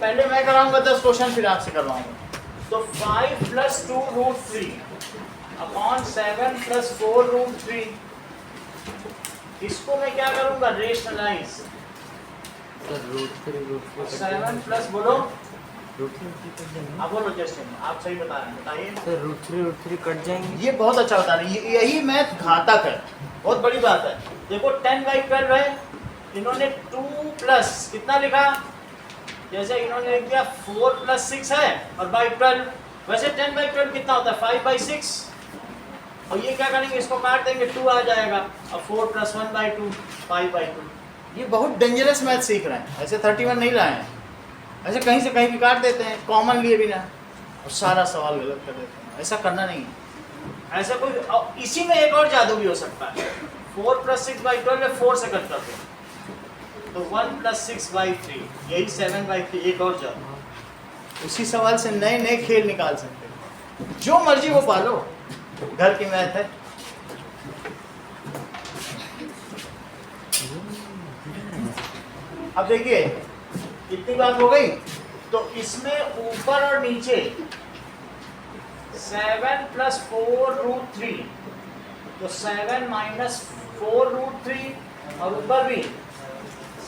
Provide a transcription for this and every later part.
पहले मैं कराऊंगा 10 क्वेश्चन, फिर आपसे करवाऊंगा। तो 5 + 2 √3 अपॉन 7 + 4 √3, इसको मैं क्या करूंगा, रेशनलाइज। सर √3 7 प्लस बोलो, √3 आप बोलो जैसे आप सही बता रहे हैं, बताइए। सर √3 कट जाएंगे। ये बहुत अच्छा बता रहे हैं, यही मैथ घातक है, बहुत बड़ी बात है। देखो 10/12 है, इन्होंने 2 प्लस कितना लिखा, जैसे इन्होंने लिख दिया 4 + 6 है और बाई 12, वैसे 10/12 कितना होता है 5/6, और ये क्या करेंगे, इसको काट देंगे, 2 आ जाएगा, और 4 + 1/2 5/2। ये बहुत डेंजरस मैथ सीख रहे हैं, ऐसे 31 नहीं लाए हैं, ऐसे कहीं से कहीं भी काट देते हैं, कॉमन लिए भी ना, और सारा सवाल गलत कर देते हैं। ऐसा करना नहीं है, ऐसा कोई। और इसी में एक और जादू भी हो सकता है, 4 + 6/12 है, 4 से कट कर दो तो 1 + 6/3, यही 7/3, एक और जादू। उसी सवाल से नए नए खेल निकाल सकते हैं, जो मर्जी वो पालो, घर की मैथ है। अब देखिए इतनी बात हो गई, तो इसमें ऊपर और नीचे 7 + 4 √3, तो 7 - 4 √3, और ऊपर भी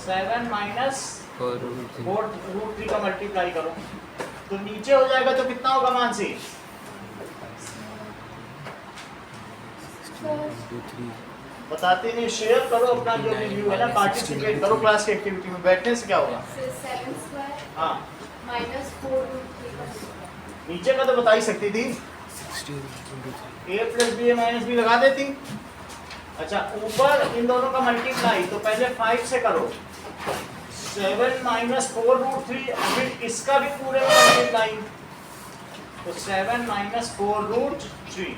7 - 4 √3 का मल्टीप्लाई करो, तो नीचे हो जाएगा, तो कितना होगा मानसी, बताते नहीं, शेयर करो अपना जो रिव्यू है ना, पार्टिसिपेट करो क्लास की एक्टिविटी में, बैठने से क्या होगा। 7² हाँ -4 नीचे का तो बता ही सकती थी, a + b - b लगा देती। अच्छा ऊपर इन दोनों का मल्टीप्लाई, तो पहले 5 से करो, 7 - 4 √3, फिर इसका भी पूरे में मल्टीप्लाई, तो 7 - 4 √3,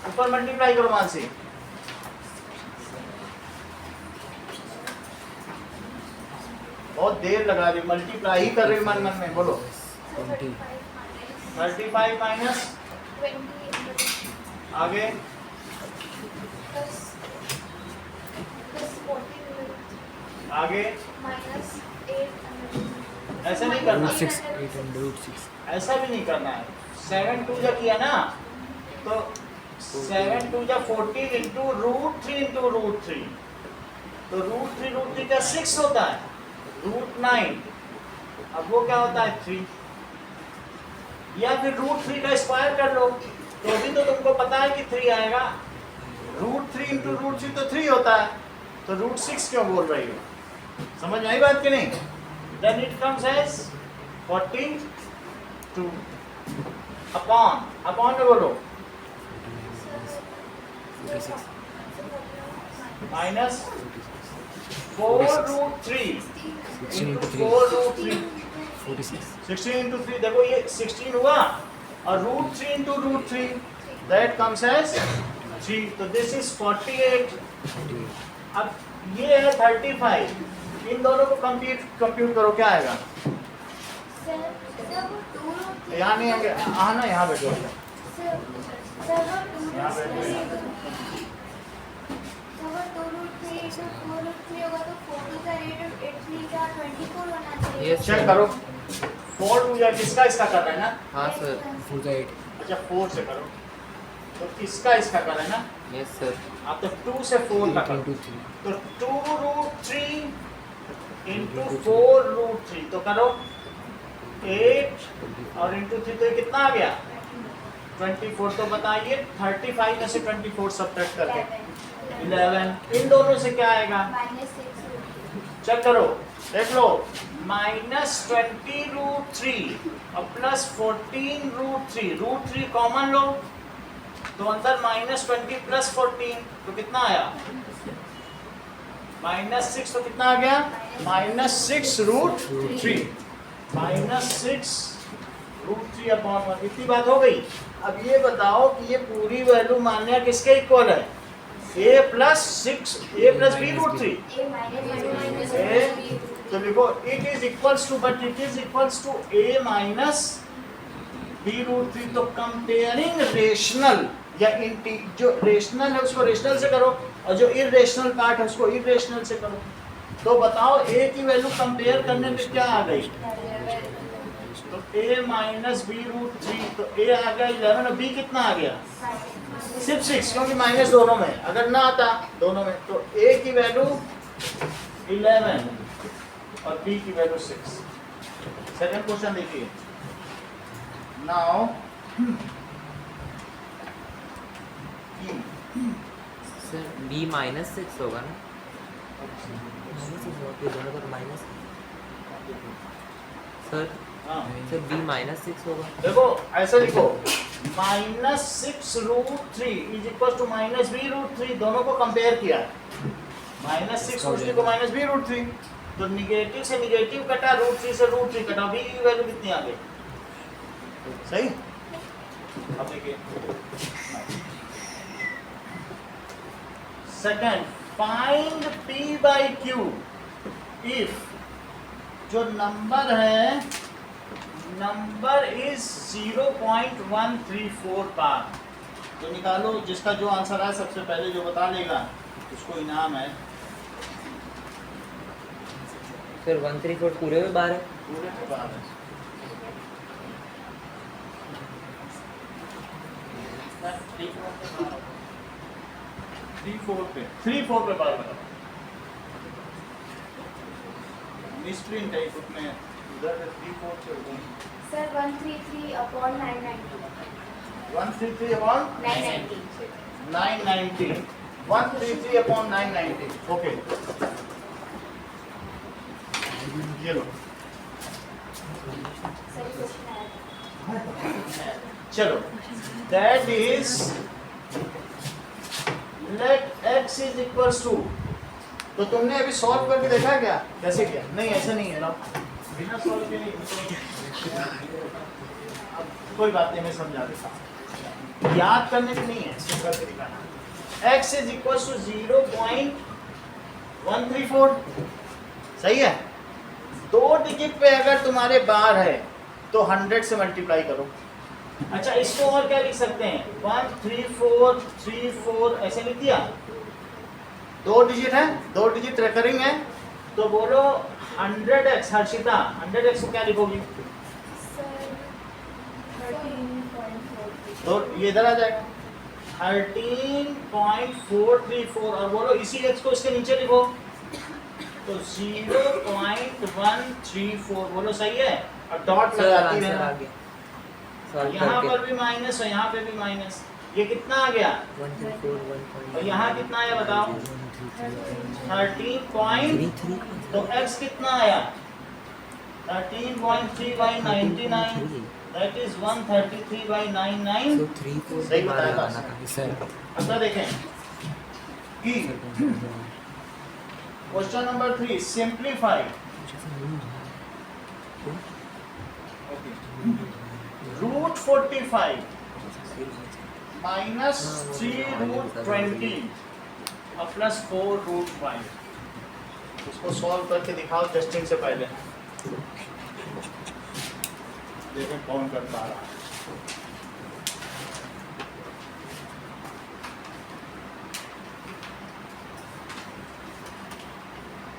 ऊपर मल्टीप्लाई करो मानसी, बहुत देर लगा रही, मल्टीप्लाई ही कर रही मन मन में, बोलो 35 माइनस 20 आगे आगे, -8 ऐसे नहीं करना, √6 ऐसा भी नहीं करना है। 7 2 जा किया ना, तो 7 2 जा 14 इंटू √3 इंटू √3, तो √3 का 6 होता है, √9, अब वो क्या होता है 3, या फिर √3 का स्क्वायर कर लो, तो भी तो तुमको पता है कि 3 आएगा, √3 इंटू √3 तो 3 होता है, तो √6 क्यों बोल रही हो, समझ में आई बात कि नहीं। Then it comes as 42 upon में बोलो माइनस 4 √3 इंटू 4 √3, 16 इंटू 3, देखो ये 16 हुआ, और √3 इंटू √3 दैट कम्स एज 3, तो दिस इज 48। अब ये है 35, इन दोनों को कंप्यूट करो, क्या आएगा, यहाँ नहीं आएंगे, ना यहाँ बैठो, यहाँ बैठो, चेक करो 4 2 या किसका इसका कर रहा है ना, हाँ सर 4 अच्छा 4 से करो, तो इसका कर रहा है ना, यस सर आप तो 2 से 4 का करो, 3 तो 2 √3 इंटू 4 √3, तो करो 8 और इंटू 3, तो ये कितना आ गया 24, तो बताइए 35 में से 24 सब्ट्रैक्ट करके 11, इन दोनों से क्या आएगा, चेक करो, देख लो, -20 √3 और +14 √3, √3 कॉमन लो, तो अंदर -20 + 14, तो कितना आया -6, तो कितना आ गया -6 √3, -6 √3 अपॉन 1, इतनी बात हो गई। अब ये बताओ कि ये पूरी वैल्यू मानना किसके इक्वल है, a + b √3, तो लिखो it is equals to, but it is equals to a - b √3, तो कंपेयरिंग रेशनल या जो रेशनल है उसको रेशनल से करो, और जो इरेशनल पार्ट है उसको इरेशनल से करो, तो बताओ ए की वैल्यू कंपेयर करने पे क्या आ गई? तो a माइनस बी रूट 3, तो a आ गया 11 और b कितना आ गया? सिर्फ 6, क्योंकि माइनस दोनों में, अगर ना आता दोनों में तो a की वैल्यू 11 और b की वैल्यू 6। सेकंड क्वेश्चन देखिए। नाउ सर बी -6 होगा ना? दोनों का माइनस सर हाँ सर बी -6 होगा। देखो ऐसे लिखो, -6√3 इज इक्वल टू -b√3, दोनों को कंपेयर किया, -6√3 को -b√3, तो निगेटिव से निगेटिव कटा, √3 से √3 कटा, b की वैल्यू कितनी आ गई? सही। अब देखिए second, find p by q if जो नंबर है, नंबर इज 0.134 बार। तो निकालो, जिसका जो आंसर है सबसे पहले जो बता लेगा उसको इनाम है। सर 134 पूरे में बार है। पूरे में बार है। थ्री फोर पे बार बताओ। मिसप्रिंट है उसमें, उधर 3/4 से उधर Sir, 133 upon 990. 133 upon 990. 990, 133 upon 990। Okay, ये लो। Sir, question आया। चलो, that is let x is equals to, तो तुमने अभी सॉल्व करके देखा है क्या? कैसे किया? नहीं ऐसा नहीं है ना, बिना सॉल्व के नहीं। अब कोई बात नहीं, मैं समझा देता हूँ, याद करने की नहीं है, सिर्फ करके दिखाना। x is equals to 0.134, सही है। 2 डिजिट पे अगर तुम्हारे बार है तो 100 से मल्टीप्लाई करो। अच्छा, इसको और क्या लिख सकते हैं? 13434 ऐसे लिख दिया। 2 डिजिट है, 2 डिजिट रेकरिंग है, तो बोलो 100x। हर्षिता 100x को क्या लिखोगी? Sir, 13.43. तो ये इधर आ जाएगा 13.434, और बोलो इसी x को इसके नीचे लिखो तो 0.134, बोलो सही है, और डॉट सर लगाती आंसर आ रहना। गया। सॉल्व यहाँ करके पर भी माइनस और यहाँ पे भी माइनस, ये कितना आ गया? 134 और यहाँ कितना आया बताओ? 13 पॉइंट, तो x कितना आया? 13.3/99, दैट इज 133/99। तो 3 4 सही बताया सर। अगला देखें कि क्वेश्चन नंबर 3, सिंप्लीफाई √45 -3√20 और +4√5। इसको सॉल्व करके दिखाओ टेस्टिंग से पहले, देखें कौन कर पा रहा है।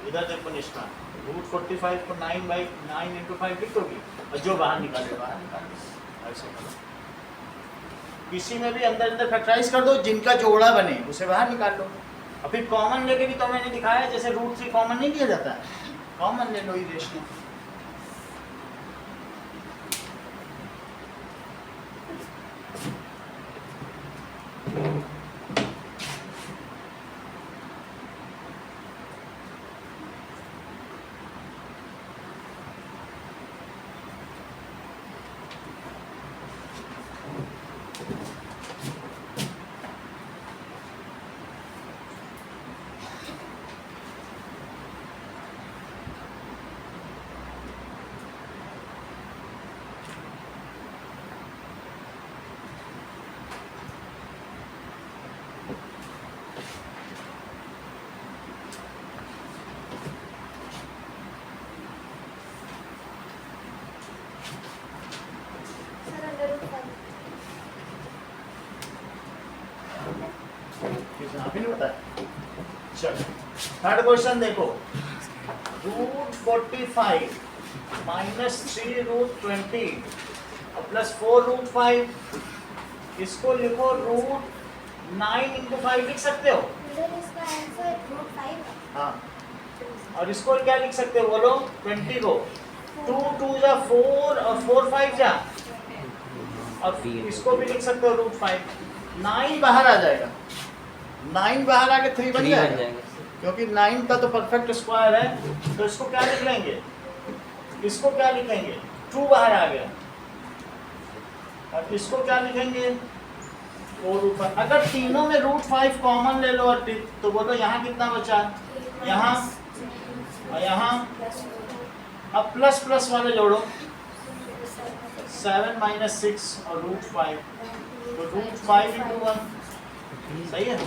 इधर देखो निष्ठा, √45 को 9/9 × 5 लिख दोगी, और जो बाहर निकाले बाहर निकाले, ऐसे करो। किसी में भी अंदर अंदर फैक्टराइज कर दो, जिनका जोड़ा बने उसे बाहर निकाल लो। और फिर कॉमन लेके भी तो मैंने दिखाया, जैसे √3 कॉमन नहीं किया जाता है, कॉमन ले लो ही रेशनल। Sir, under root 5. अभी नहीं बताया। चलो थर्ड क्वेश्चन देखो, रूट 45 माइनस 3 रूट 20 और प्लस 4 रूट 5, इसको लिखो रूट 9 इंटू 5 लिख सकते हो। फिर इसका आंसर रूट 5 है। हाँ, और इसको क्या लिख सकते हो बोलो? 20 को 2 2 जा 4 और 4 5 जा, और इसको भी लिख सकते हो रूट 5। 9 बाहर आ जाएगा, 9 बाहर आके 3 बन 3 बन जाएगा, जाएगा। क्योंकि 9 का तो परफेक्ट स्क्वायर है। तो इसको क्या लिख लेंगे? इसको क्या लिखेंगे? 2 बाहर आ गया, और इसको क्या लिखेंगे? 4 रूट 5। अगर तीनों में रूट 5 कॉमन ले लो और तो बोलो यहाँ कितना बचा? यहाँ और यहाँ, अब प्लस प्लस वाले जोड़ो, 7 माइनस 6 और रूट 5, तो रूट 5 इंटू 1, सही है।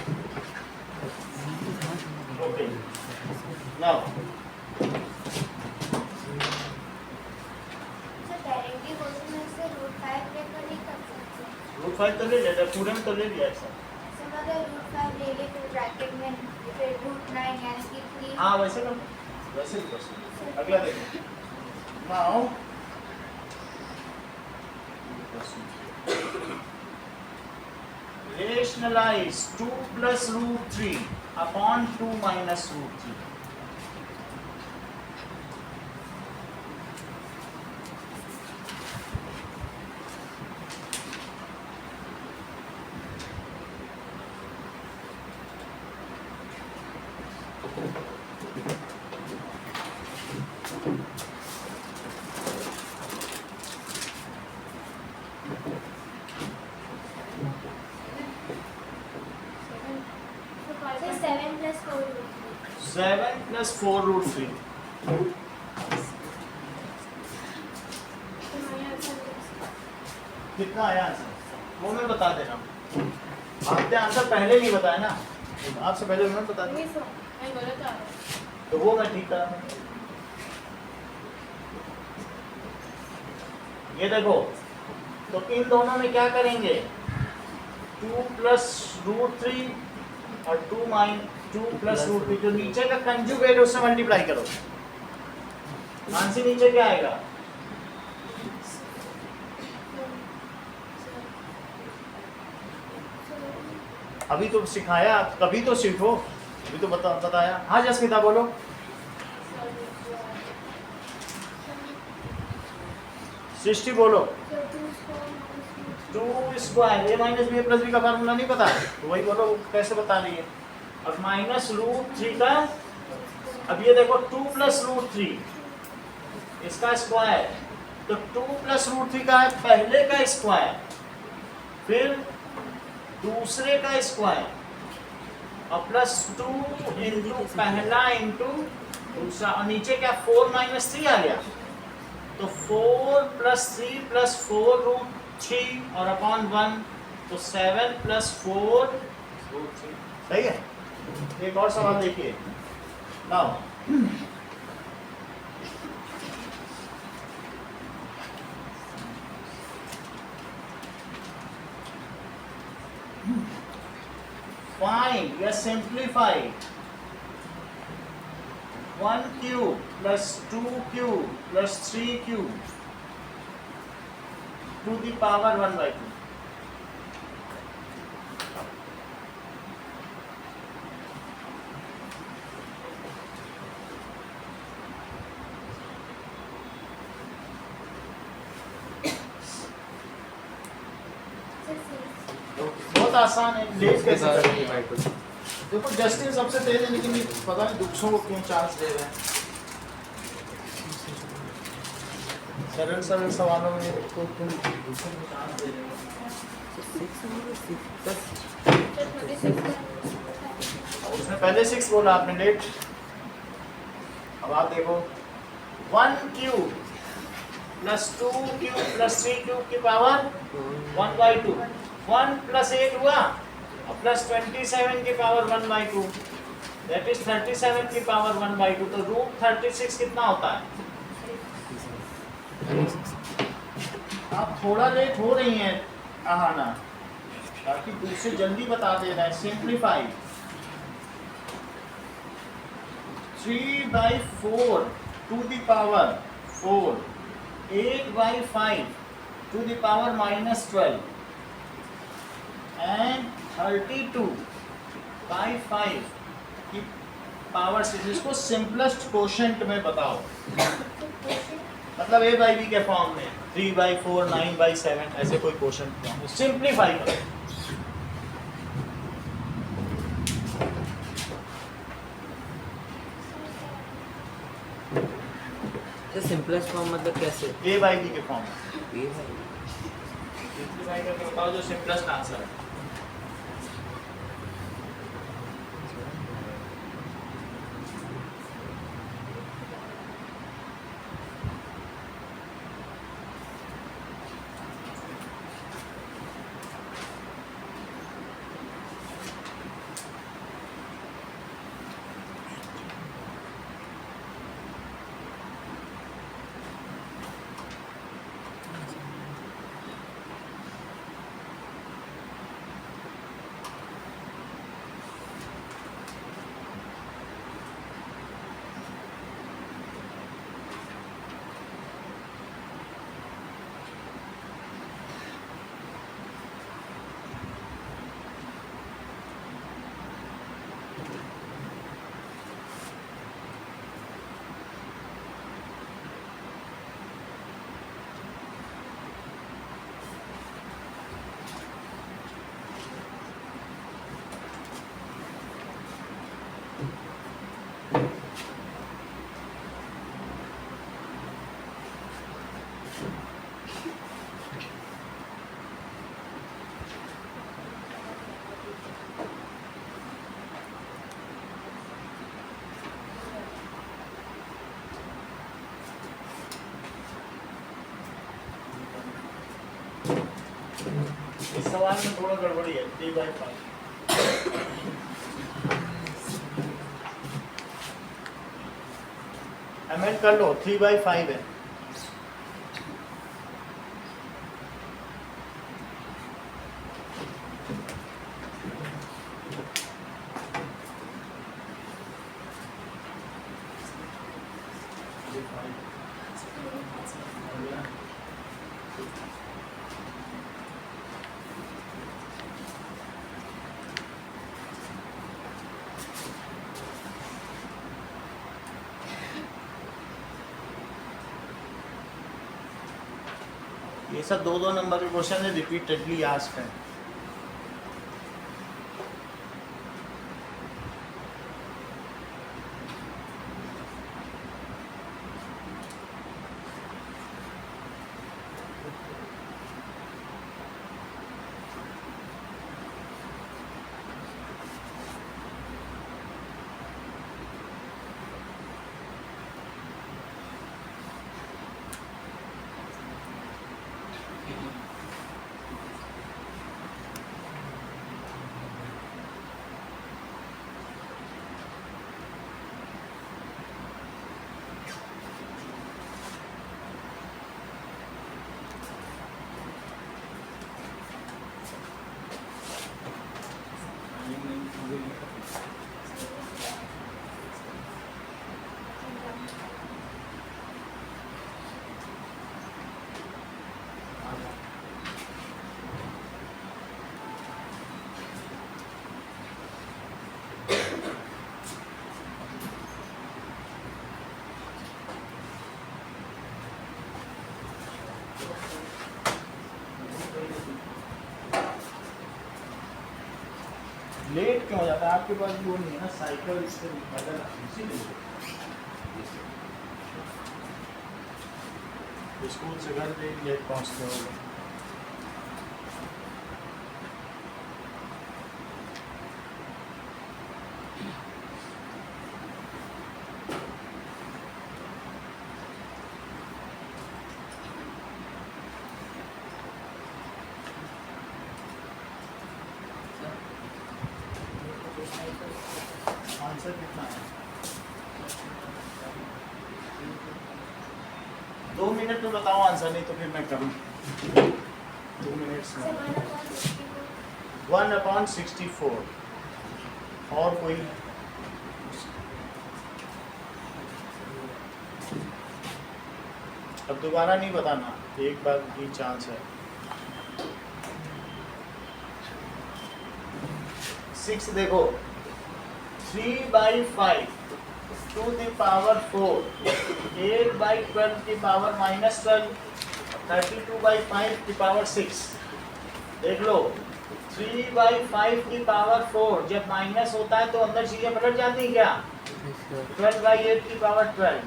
Okay, now sir directly question में से रूट 5 लेकर नहीं कर सकते। रूट 5 तो ले लिया, पूरे में तो ले लिया ऐसा। सर अगर रूट 5 ले ले फिर ब्रैकेट में फिर रूट 9 यानी कि 3। हाँ वैसे कर, वैसे भी कर सकते। अगला देखो, now rationalize 2 plus root 3 upon 2 minus root 3. Sir 7 plus 4 root 3। 7 plus 4 root 3. कितना आया आंसर वो मैं बता दे रहा हूँ। आपने आंसर पहले नहीं बताया ना, आपसे पहले उन्होंने बता दिया, मैं गलत आ रहा तो वो मैं ठीक करा। ये देखो, तो इन दोनों में क्या करेंगे? 2 प्लस रूट 3 और 2 प्लस रूट 3, जो नीचे का कंजुगेट है उससे मल्टीप्लाई करो। मानसी नीचे क्या आएगा? अभी तो सिखाया, कभी तो सीखो, अभी तो बताया। हाँ जसमिता बोलो। सृष्टि बोलो। 2 स्क्वायर, ए माइनस बी प्लस बी का फार्मूला नहीं पता तो वही बोलो, कैसे बता रही है। और माइनस रूट 3 का, अब ये देखो 2 प्लस रूट 3 इसका स्क्वायर, तो 2 प्लस रूट 3 का है पहले का स्क्वायर, फिर दूसरे का स्क्वायर, और प्लस 2 इंटू पहला इंटू दूसरा, और नीचे क्या 4 माइनस 3 आ गया, तो 4 प्लस 3 प्लस 4 रूट 3 और अपॉन 1, तो 7 प्लस 4 रूट 3। सही है। एक और सवाल देखिए, नाउ find या simplify 1 cube plus 2 cube plus 3 cube to the power 1/2. बहुत आसान है, लेट कैसे करेंगे? देखो जस्टिन सबसे तेज है, लेकिन ये पता नहीं दुखों को क्यों चांस दे रहे हैं। सरल सरल सवालों में को क्यों दुखों को चांस दे रहे हैं? उसने पहले 6 बोला, आपने लेट। अब आप देखो 1 cube plus 2 cube plus 3 cube की पावर 1/2, 1 प्लस 8 हुआ और प्लस 27 की पावर 1/2, दैट इज 37 की पावर 1/2, तो रूट 36 कितना होता है? आप थोड़ा लेट हो रही हैं आहाना, ताकि दूसरे जल्दी बता दे रहे हैं। Simplify 3/4 to the power 4, 8/5 to the power -12 and 32/5 की पावर से इसको सिंपलेस्ट क्वोशंट में बताओ। मतलब a/b के फॉर्म में 3/4, 9/7 ऐसे कोई क्वोशंट सिंप्लीफाई करो। तो सिंपलेस्ट फॉर्म मतलब कैसे? a/b के फॉर्म में ये है सिंप्लीफाई करके बताओ जो सिंपलेस्ट आंसर है। इस सवाल में थोड़ा गड़बड़ी है 3/5 अमेंड कर लो 3/5 है। ये सब 2-2 नंबर के क्वेश्चन है, रिपीटेडली आस्क्ड है। लेट क्यों हो जाता है? आपके पास वो नहीं है ना साइकिल, इससे बदल इसीलिए स्कूल से घर पे लेट पहुंचते हो। आंसर कितना है? 2 मिनट में बताओ आंसर, नहीं तो फिर मैं करूँ 2 मिनट्स में। 1/64 और कोई अब दोबारा नहीं बताना, एक बार ही चांस है। 6 देखो, 3/5 टू द पावर 4, 8/12 की पावर -12, 32/5 की पावर 6। देख लो, 3/5 की पावर 4 जब माइनस होता है तो अंदर चीजें पलट जाती हैं क्या? 12/8 की पावर 12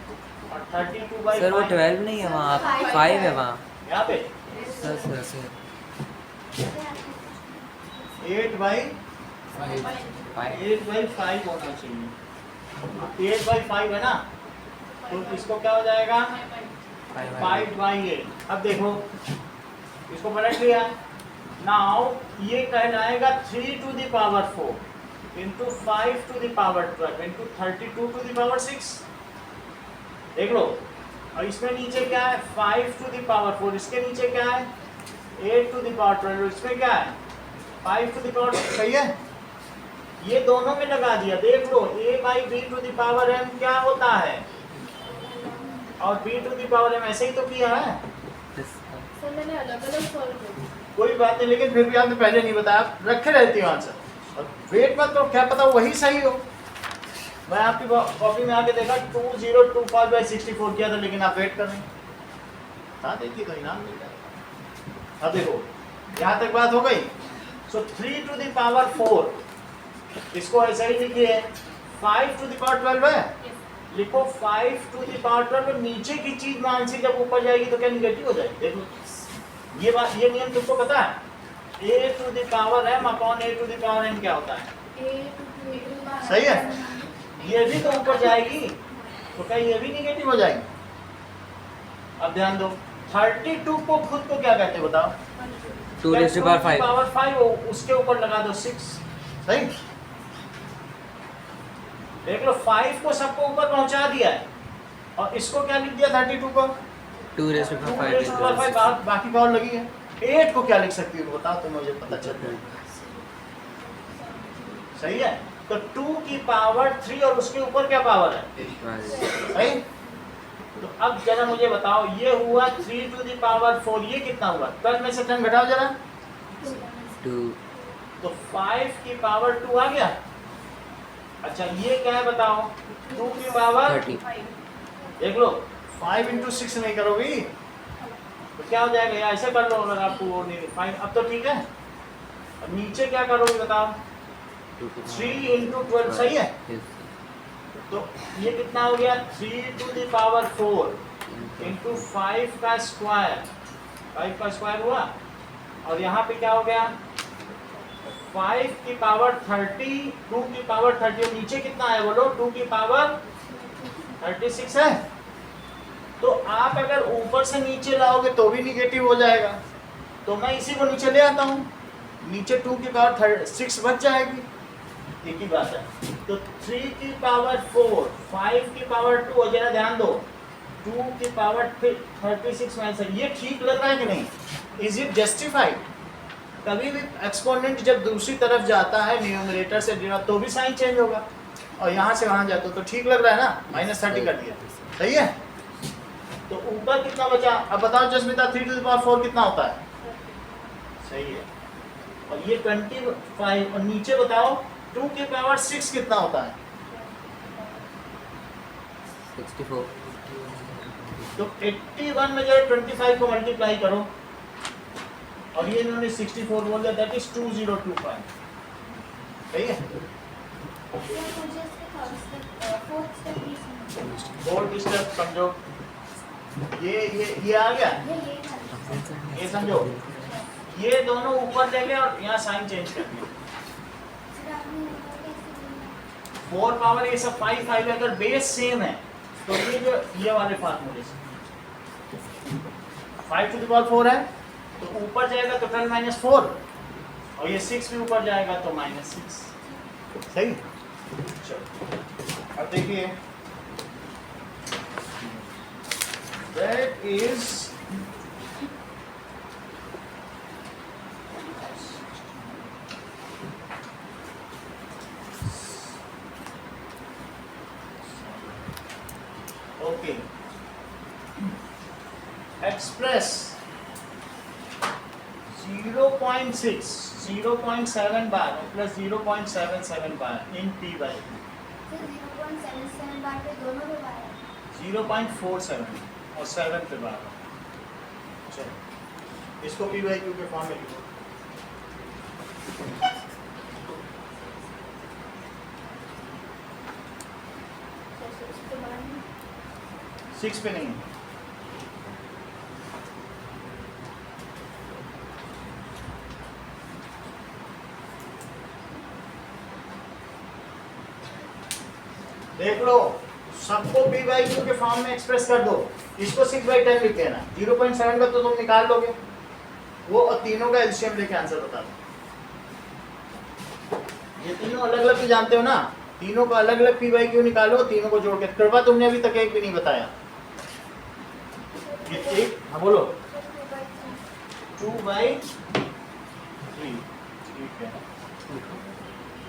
और 32/5। सर वो 12 नहीं है वहाँ, 5 है वहाँ। यहाँ पे सर सर सर 8/5 होना चाहिए। 8/5 है ना, तो इसको क्या हो जाएगा? 5/8। अब देखो, इसको पलट लिया। नाउ ये कहलाएगा 3 to the power 4 into 5 to the power 12 into 32 to the power 6। देख लो, और इसमें नीचे क्या है? 5 टू द पावर 4, इसके नीचे क्या है? 8 टू द पावर 12, इसमें क्या है? 5 टू द पावर 6। सही है, ये दोनों में लगा दिया। देख लो, a/b to the power m क्या होता है, और b to the power m ऐसे ही तो किया है। सर मैंने अलग-अलग सॉल्व कर दिया। कोई बात नहीं, लेकिन फिर भी आपने पहले नहीं बताया, आप रखे रहती हो आंसर और वेट मत करो, क्या पता वही सही हो। मैं आपकी कॉपी में आके देखा 2025/64 किया था, लेकिन आप वेट कर रहे हैं। बता देती तो इनाम मिल जाएगा। अब देखो, यहाँ तक बात हो गई। सो 3 टू द पावर 4, इसको ऐसा ही लिखिए। 5 टू द पावर 12 है, लिखो 5 टू द पावर 12। नीचे की चीज मान से जब ऊपर जाएगी तो क्या निगेटिव हो जाएगी? देखो, ये बात, ये नियम तुमको पता है? a to the power m upon a to the power n क्या होता है? सही है, ये भी तो ऊपर जाएगी तो क्या ये भी निगेटिव हो जाएगी? अब ध्यान दो, 32 को खुद को क्या कहते हैं बताओ? 2 raised to the power 5। Power 5 उसके ऊपर लगा दो 6। सही, देख लो, 5 को सबको ऊपर पहुंचा दिया है और इसको क्या लिख दिया? 32 को 2 raised to the power 5। बाकी पावर लगी है। 8 को क्या लिख सकती हो बताओ, तो मुझे पता चल जाए। सही है, तो 2 की पावर 3 और उसके ऊपर क्या पावर है? सही, तो अब जरा मुझे बताओ, ये हुआ 3 टू द पावर 4, ये कितना हुआ? 12 में से 10 घटाओ जरा, 2 तो 5 की पावर 2 आ गया। अच्छा, ये क्या है बताओ? 2 की पावर 30। देख लो, 5 इंटू 6 नहीं करोगी तो क्या हो जाएगा? या ऐसे कर लो अगर आपको वो नहीं। 5 अब तो ठीक है। अब नीचे क्या करोगे बताओ? 3 इंटू 12। सही है, तो ये कितना हो गया? 3 टू द पावर 4 इंटू 5 का स्क्वायर। 5 का स्क्वायर हुआ, और यहाँ पे क्या हो गया? 5 की पावर 30, 2 की पावर 30, और नीचे कितना है बोलो? 2 की पावर 36 है। तो आप अगर ऊपर से नीचे लाओगे तो भी निगेटिव हो जाएगा, तो मैं इसी को नीचे ले आता हूँ। नीचे 2 की पावर 6 बच जाएगी, एक ही बात है। तो 3 की पावर 4, 5 की पावर 2, और जरा ध्यान दो, 2 की पावर 36 में आंसर। ये ठीक लग रहा है कि नहीं? Is it justified? कभी भी एक्सपोनेंट जब दूसरी तरफ जाता है न्यूमरेटर से तो भी साइन चेंज होगा, और यहाँ से वहाँ जाता तो ठीक लग रहा है ना? -30 कर दिया, सही है। तो ऊपर कितना बचा? अब बताओ जसमिता, 3 टू द पावर 4 कितना होता है? सही है, और ये 25, और नीचे बताओ 2 की पावर 6 कितना होता है? 64। तो 81 में जरा 25 को मल्टीप्लाई करो, और ये इन्होंने 64 बोल दिया, दैट इज 2025। सही है, फोर्थ स्टेप समझो। ये आ गया, ये समझो। ये दोनों ऊपर ले गए और यहाँ साइन चेंज कर दिया। 4 पावर ये सब 5 अगर बेस सेम है तो ये जो ये वाले फार्मूले से 5 टू द पावर 4 है तो ऊपर जाएगा तो 10 - 4, और ये 6 भी ऊपर जाएगा तो -6। सही, चलो अब देखिए, that is okay. Express 0.6 0.7 bar plus 0.77 bar in P by तो 0.77 बार पे दोनों पे बार है 0.47 और 7 पे बार। चलो इसको पी बाई क्यू के फॉर्म में लिखो। तो इसके बाद में 6 पे नहीं, देख लो सबको पी बाई क्यू के फॉर्म में एक्सप्रेस कर दो। इसको 6/10 लिख देना, 0.7 का तो तुम निकाल लोगे वो, और तीनों का एलसीएम लेके आंसर बता दो। ये तीनों अलग अलग भी जानते हो ना, तीनों का अलग अलग पी बाई क्यू निकालो, तीनों को जोड़ के। कृपा तुमने अभी तक एक भी नहीं बताया। ये एक, हाँ बोलो 2/3 ठीक है।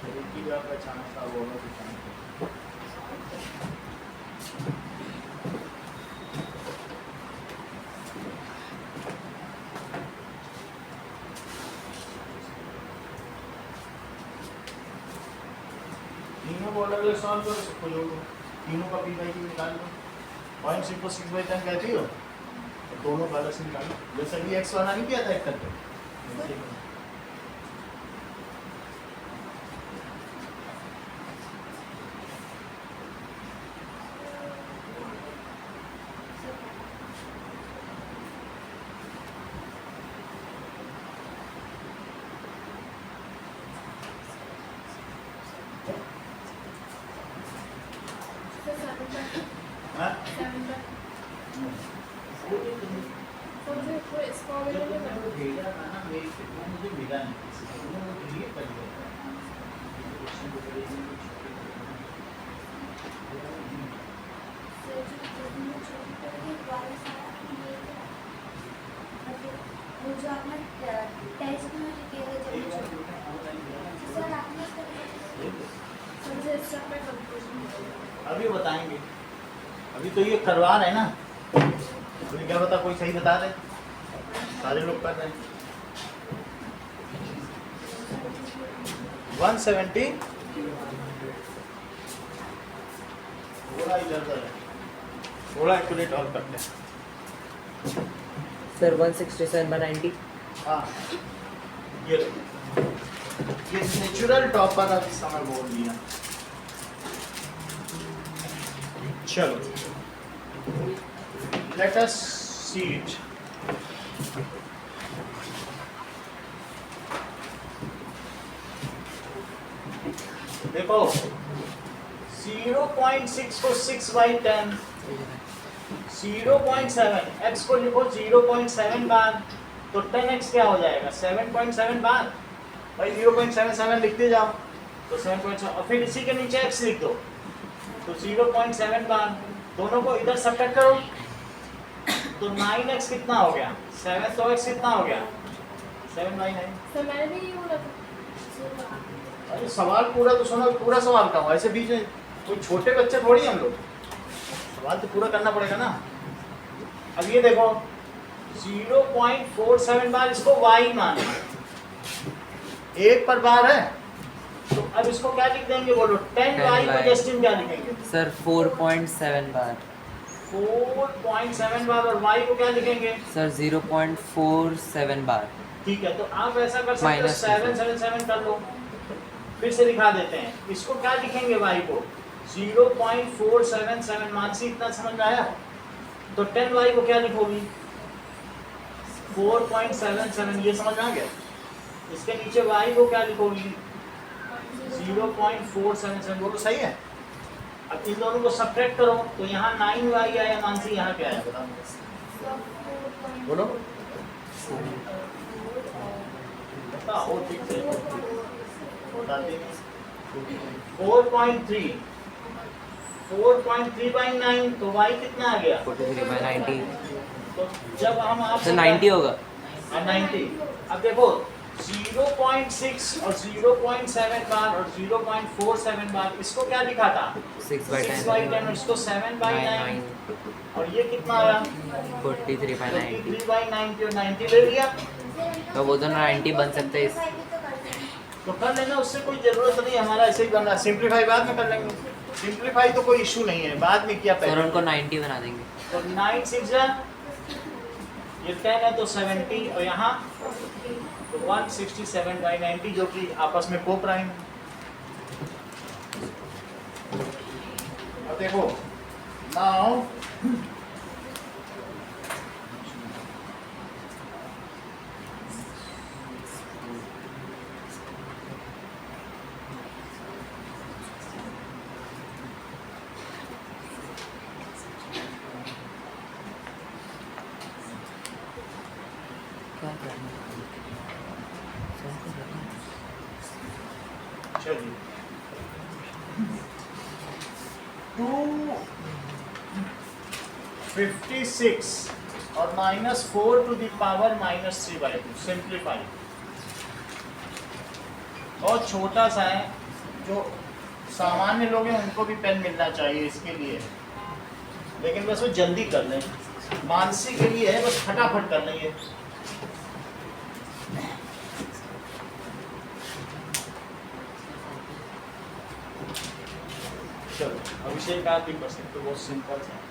एक ही जगह पे अचानक सा वो होगा, कुछ नहीं। तीनों को अलग अलग सॉल्व करो, सबको जोड़ दो, तीनों का पी बाई क्यू निकाल लो। 0.6 को 6/10 कहती हो तो दोनों का अलग से निकालो, जैसे भी एक्स वाला नहीं किया था एक करके। हाँ? भेजा था ना, मुझे मिला नहीं, उन्होंने डिलीट कर दिया था। वो जो आपने टेस्ट में किए थे जब सर आपने सबसे स्टेप पे कंफ्यूजन अभी बताएंगे, अभी तो ये करवा रहे हैं ना, अभी क्या पता कोई सही बता दे, सारे लोग कर रहे हैं। 170 थोड़ा इधर उधर है, थोड़ा एक्यूरेट और करते हैं। सर 167/90। हाँ ये नेचुरल टॉपर अब इस समय बोल दिया। चलो लेट अस सी इट। देखो 0.6 को 6/10, 0.7 x को लिखो 0.7 बार, तो 10x क्या हो जाएगा 7.7 बार। भाई 0.77 लिखते जाओ तो 7.7, और फिर इसी के नीचे x लिख दो तो 0.7 बार। दोनों को इधर सब्ट्रैक्ट करो तो 9x कितना हो गया 7, तो x कितना हो गया 7/9। सर मैंने भी ये बोला था अरे सवाल पूरा तो सुनो, पूरा सवाल का हो, ऐसे बीच में कोई छोटे बच्चे थोड़ी हम लोग, सवाल तो पूरा करना पड़ेगा ना। अब ये देखो 0.47 बार, इसको y माना, 1 पर बार है, तो अब इसको क्या लिख देंगे बोलो, 10y को जस्टिन क्या लिखेंगे सर 4.7 बार। 4.7 बार, और y को क्या लिखेंगे सर 0.47 बार। ठीक है, तो आप ऐसा कर सकते हो Minus 777 कर लो, फिर से दिखा देते हैं। इसको क्या लिखेंगे y को 0.477, मानसी इतना समझ में आया। तो 10y को क्या लिखोगी 4.77, ये समझ में आ गया। इसके नीचे y को क्या लिखोगी 0.477, बोलो सही है। अब इन दोनों को सब्ट्रैक्ट करो तो यहाँ 9y आया, मानसी यहाँ क्या आया बताओ बोलो, बताओ ठीक से बताते हैं। 4.3 4.3/9, तो y कितना आ गया 43/90। तो जब हम आप सर 90 होगा। 90। अब देखो 0.6 और 0.7 बार और 0.47 बार, इसको क्या लिखा था 6/10। 6/10, इसको 7/9। और ये कितना आया 43/90 43/90 और 90 ले लिया तो वो तो 90 बन सकते हैं इस तो कर लेना, उससे कोई जरूरत नहीं, हमारा ऐसे ही करना, सिंपलीफाई बाद में कर लेंगे, सिंपलीफाई तो कोई इशू नहीं है, बाद में किया सर पहले। उनको 90 बना देंगे। तो 9 6 ये 10 है तो 70 और यहाँ तो 167/90 जो कि आपस में को प्राइम है। अब देखो नाउ क्या करना है? चलिए 256 और -4 टू द पावर -3/2 सिंप्लीफाई। बहुत छोटा सा है, जो सामान्य लोग हैं उनको भी पेन मिलना चाहिए इसके लिए, लेकिन बस वो जल्दी कर लें, मानसी के लिए है, बस फटाफट कर लेंगे। चलो अभिषेक आप भी कर सकते हो, बहुत सिंपल है।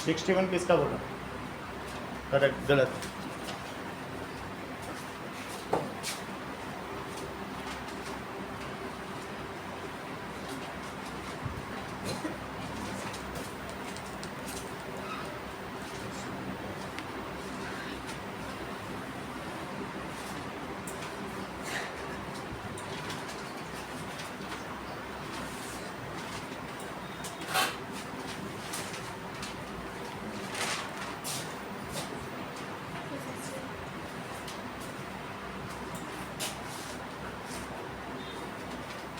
तो 61 किसका बोला? करेक्ट, गलत।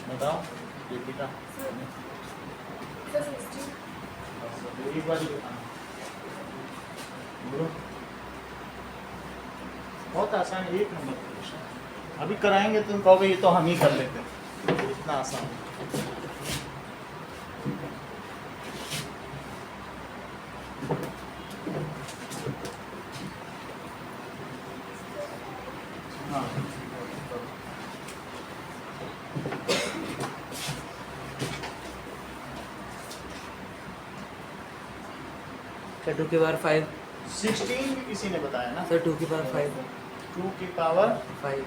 बताओ दीपिका, एक बार ही बताना। बोलो। बहुत आसान, एक नंबर क्वेश्चन। अभी कराएंगे तुम कहोगे ये तो हम ही कर लेते हैं, इतना आसान। हाँ 2 की पावर 5 16 भी किसी ने बताया ना। सर 2 की पावर 5 2 की पावर 5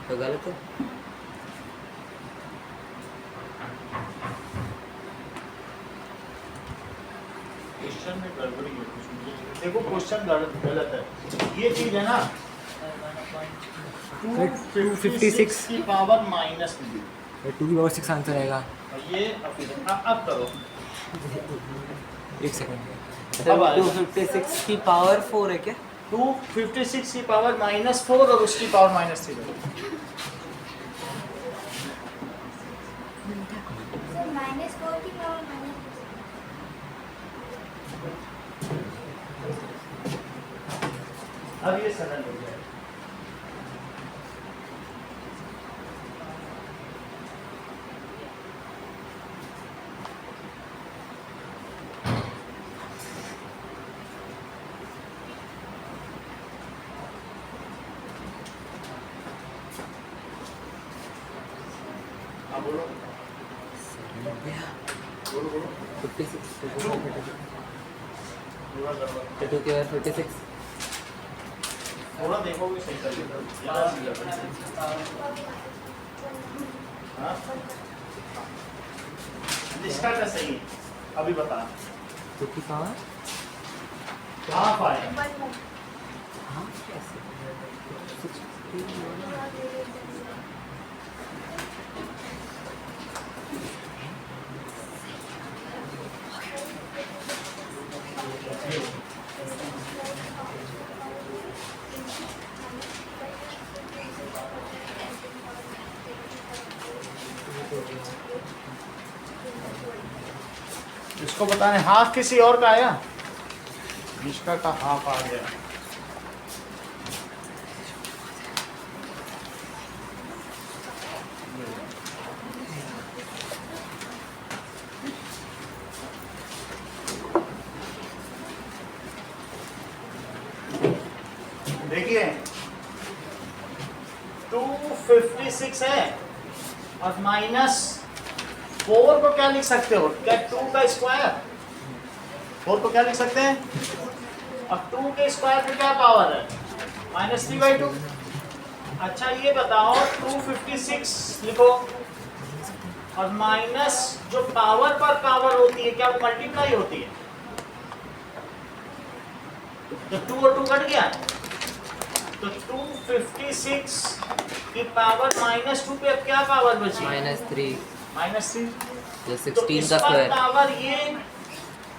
तो गलत है। क्वेश्चन में गड़बड़ी है कुछ, मुझे देखो क्वेश्चन गलत है। ये चीज है ना 256 की पावर माइनस में, 2 की पावर 6 आंसर आएगा। और ये अब करो एक सेकंड। अब आएगा। 256 की पावर 4 है क्या? 256 की पावर -4 और उसकी पावर -3। सर -4 की पावर अब ये सरल हो जाएगा। हाँ बोलो बोलो बोलो 56 पूरा गड़बड़। 2 की पावर 56 थोड़ा देखोगे सही कर लेगा, ज़्यादा सी गड़बड़। हाँ इसका क्या सही है अभी बता। 2 की पावर हाफ आया। 1 हाँ कैसे 60 इसको बताने हाफ किसी और का आया, निष्का का हाफ आ गया। देखिए 256 है और माइनस 4 को क्या लिख सकते हो, क्या 2 का स्क्वायर, 4 को क्या लिख सकते हैं, अब 2 के स्क्वायर पे क्या पावर है, -3/2। अच्छा ये बताओ 256 लिखो और माइनस जो पावर पर पावर होती है क्या वो मल्टीप्लाई होती है, तो 2 और 2 कट गया, तो 256 की पावर -2 पे अब क्या पावर बची, -3 -3। ये तो 16 इस का पर स्क्वायर पावर ये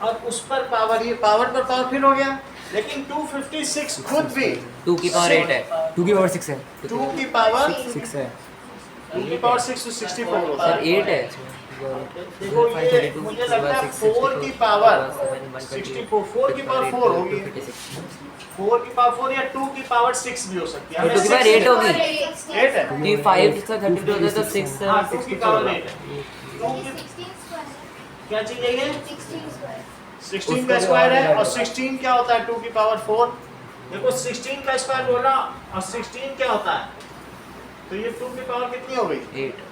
और उस पर पावर ये, पावर पर पावर फिर हो गया, लेकिन 256 खुद भी 2 की पावर 8 है 2 की पावर 6 है 2 की पावर 6 है 2 की पावर 6 तो 64 होता सर है। 8 है देखो ये मुझे लगता है 4 की पावर 64, 4 की पावर 4 होगी, 4 की पावर 4 या 2 की पावर 6 भी हो सकती है, 2 की पावर 8 होगी 8 है, क्योंकि 5 से 32 होता है तो 6 हाँ 2 की पावर 8 है, 2 की 16 स्क्वायर क्या चीज है ये, 16 स्क्वायर 16 का स्क्वायर है और 16 क्या होता है 2 की पावर 4, देखो 16 का स्क्वायर बोला और 16 क्या होता है, तो ये 2 की पावर कितनी हो गई 8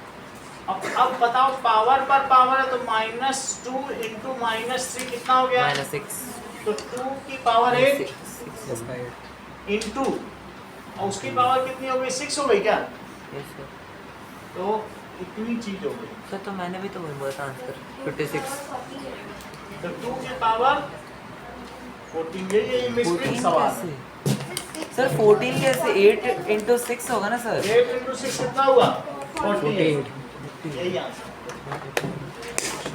अब बताओ पावर पर पावर है तो -2 इंटू -3 कितना हो गया, -6 तो 2 की पावर 8 स्क्वायर इंटू और उसकी पावर कितनी हो गई 6 हो गई क्या, तो इतनी चीज हो गई, सर तो मैंने भी तो बोला था आंसर 56 तो 2 की पावर 14, ये मिसप्रिंट 14 सवाल, कैसे सर 14 कैसे 8 इंटू 6 होगा ना सर 8 इंटू 6 कितना हुआ 48, यही आंसर,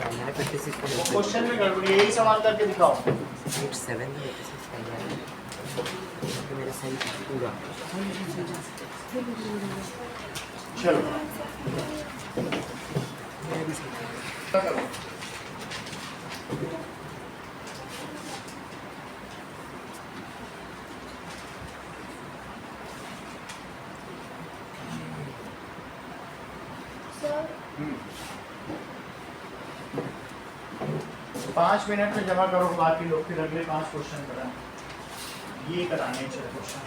मैंने 56 को वो क्वेश्चन में गड़बड़ी, यही सवाल करके दिखाओ, 7 तो मेरा सही पूरा चलो सर 5 मिनट में जमा करो, बाकी लोग फिर अगले 5 क्वेश्चन कराएं, ये कराने 6 क्वेश्चन।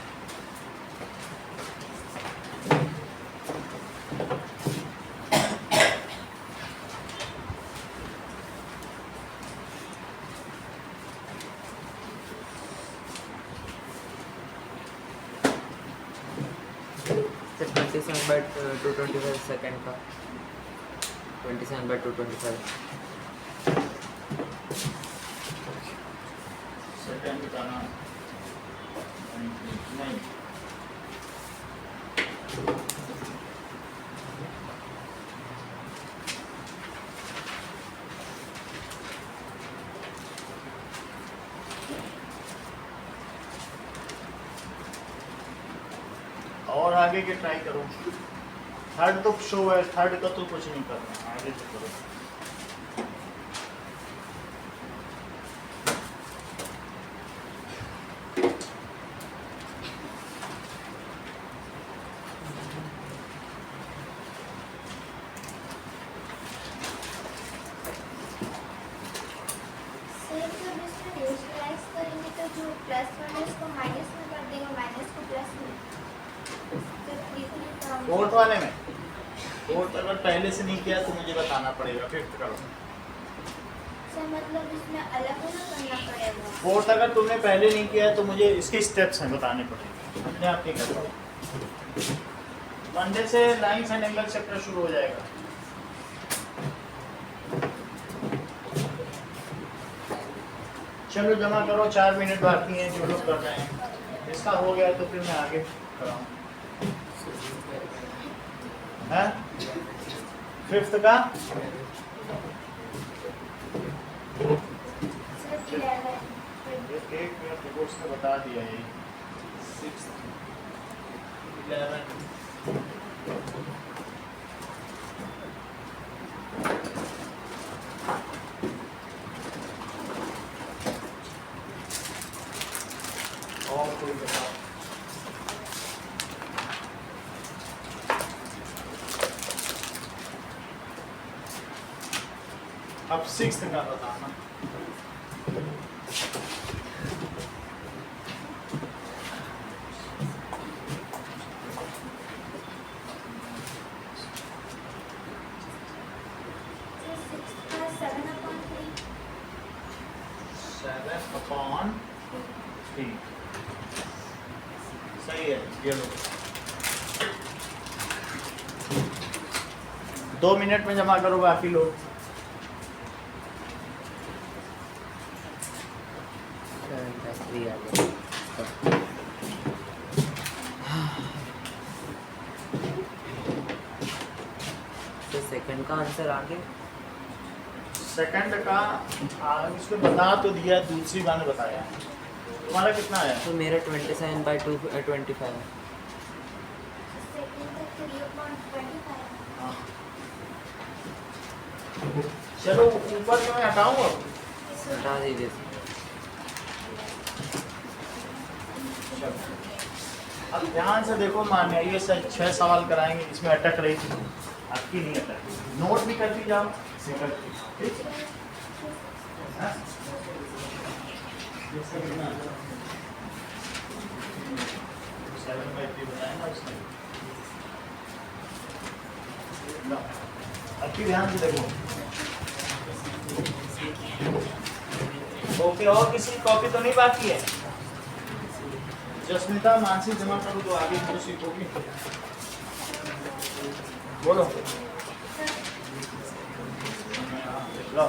सर 27/225 सेकंड का 27/225 सेकंड बताना नहीं, और आगे के ट्राई करो, थर्ड तो शो है, थर्ड का तो कुछ नहीं करना, आगे तो करो। सर जब इसमें न्यूट्रलाइज करेंगे तो जो +1 है उसको माइनस में कर देंगे, माइनस को प्लस में, तो 3 काम फोर्थ वाले में, फोर्थ अगर पहले से नहीं किया तो मुझे बताना पड़ेगा, फिफ्थ करो। सर मतलब इसमें अलग अलग करना पड़ेगा, फोर्थ अगर तुमने पहले नहीं किया है तो मुझे इसके स्टेप्स हैं बताने पड़ेंगे, अपने आप नहीं कर पाओ। मंडे से लाइन्स एंड एंगल चैप्टर शुरू हो जाएगा। चलो जमा करो, 4 मिनट बाकी हैं जो लोग कर रहे हैं। इसका हो गया तो फिर मैं आगे कराऊँ। है 5th का सर 11 एक मिनट देखो, उसने बता दिया ये 6 11 और कोई बताओ। अब 6th का बताना। सर 6 का 7/3 7/3 सही है। ये लो 2 मिनट में जमा करो बाकी लोग। बैटरी आ गया। तो सेकंड का आंसर आ गया। सेकंड का इसको बता तो दिया, दूसरी बार ने बताया। तुम्हारा कितना है? तो मेरा 27/2 25 है। सेकंड का 3/25 हाँ। चलो ऊपर के मैं हटाऊँ अब। हटा दीजिए। चलो अब ध्यान से देखो, मान्य ये 6 सवाल कराएंगे, इसमें अटक रही थी, आपकी नहीं अटक। नोट भी करती जाओ सेकंड, ठीक है? 7/3 बताया ना उसने। लो, अब की ध्यान से देखो। ओके, और किसी कॉपी तो नहीं बाकी है? जसमिता मानसी जमा करो तो आगे तो सीखोगी। बोलो। लो,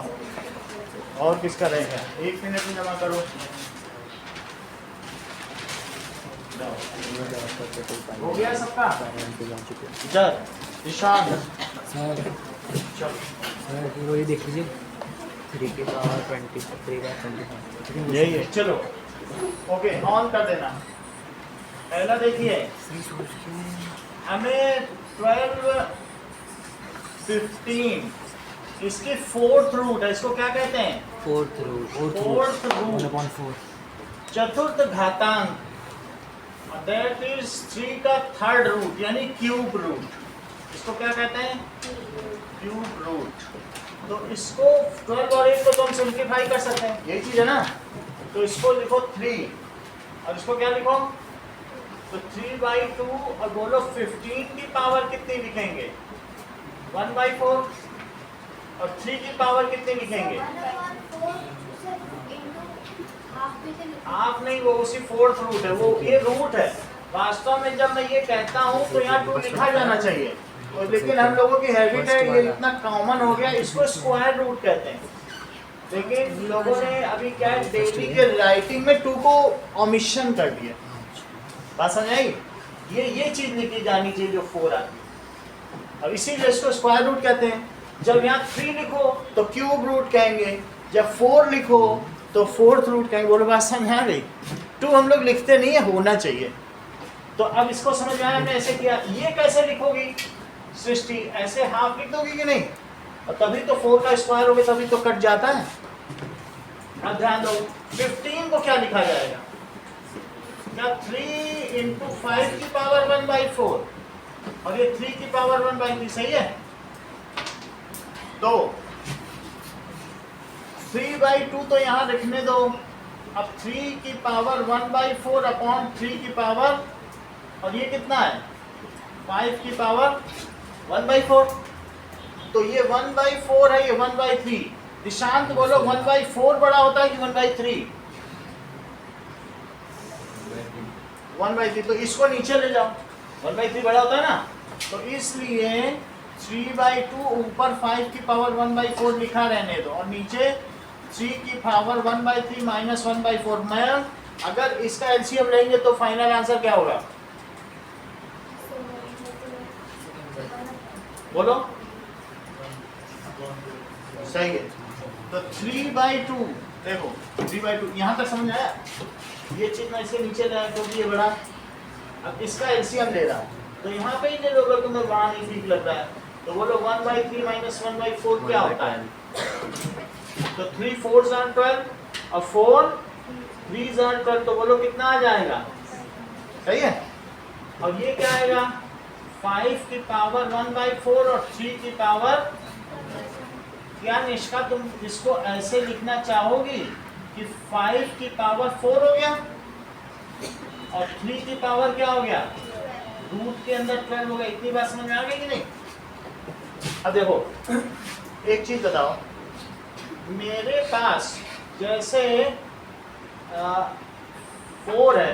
और किसका रहेगा? 1 मिनट में जमा करो। लो, हो गया सबका? इधर ईशान सर चलो। सर वो ये देख लीजिए 3 की पावर 23/25। यही है, चलो ओके ऑन कर देना। पहला देखिए, हमें 12 15 इसकी 4th रूट है, इसको क्या कहते हैं? 4th root. 4th रूट 1/4 चतुर्थ घातांक, दैट इज 3 का 3rd रूट यानी क्यूब रूट। इसको क्या कहते हैं? Cube root. तो इसको 12 और 1 को तो हम सिंप्लीफाई कर सकते हैं, यही चीज है ना। तो इसको लिखो 3 और इसको क्या लिखो? तो 3/2 और बोलो 15 की पावर कितनी लिखेंगे? 1/4 और 3 की पावर कितनी लिखेंगे? आप नहीं, वो उसी 4th रूट है, वो ये रूट है। वास्तव में जब मैं ये कहता हूँ तो यहाँ 2 लिखा जाना चाहिए, और लेकिन हम लोगों की हैबिट है, ये इतना कॉमन हो गया, इसको स्क्वायर रूट कहते हैं। लेकिन लोगों ने अभी क्या है, डेली के राइटिंग में 2 को ओमिशन कर दिया। बात समझ आई? ये चीज लिखी जानी चाहिए जो 4 आती है। अब इसीलिए इसको स्क्वायर रूट कहते हैं। जब यहाँ 3 लिखो तो क्यूब रूट कहेंगे, जब 4 लिखो तो 4th रूट कहेंगे। बोलो बात समझ आ रही? 2 हम लोग लिखते नहीं है, होना चाहिए। तो अब इसको समझ में आया हमने ऐसे किया। ये कैसे लिखोगी सृष्टि? ऐसे हाफ लिख दोगी कि नहीं? और तभी तो 4 का स्क्वायर हो गया, तभी तो कट जाता है। अब ध्यान दो, 15 को क्या लिखा जाएगा? क्या 3 × 5 की पावर 1/4 और ये 3 की पावर 1/3 सही है? तो 3/2 तो यहाँ लिखने दो। अब 3 की पावर 1/4 अपॉन 3 की पावर, और ये कितना है? 5 की पावर 1/4। तो ये 1/4 है, ये 1/3। निशांत बोलो 1/4 बड़ा होता है कि 1/3? 1/3। तो इसको नीचे ले जाओ, 1/3 बड़ा होता है ना। तो इसलिए 3/2 ऊपर 5 की पावर 1/4 लिखा रहने दो, और नीचे 3 की पावर 1/3 माइनस 1/4। मैं अगर इसका एलसीएम लेंगे तो फाइनल आंसर क्या होगा? बोलो। सही है। तो 3/2 देखो 3/2 यहाँ तक समझ आया? ये चीज मैं इसे नीचे लाया क्योंकि ये बड़ा। अब इसका एलसीएम ले रहा हूँ तो यहाँ पे ही ले लोगे तुम्हें वहां नहीं ठीक लग रहा है तो बोलो 1/3 माइनस 1/4 क्या होता है? तो 3 4s are 12 और 4 3s are 12 तो बोलो कितना आ जाएगा? सही है। और ये क्या आएगा? 5 की पावर 1/4 और 3 की पावर। क्या निष्का तुम इसको ऐसे लिखना चाहोगी कि 5 की पावर 4 हो गया और 3 की पावर क्या हो गया? रूट के अंदर 12 हो गया। इतनी बात समझ में आ गई कि नहीं? अब देखो एक चीज बताओ, मेरे पास जैसे 4 है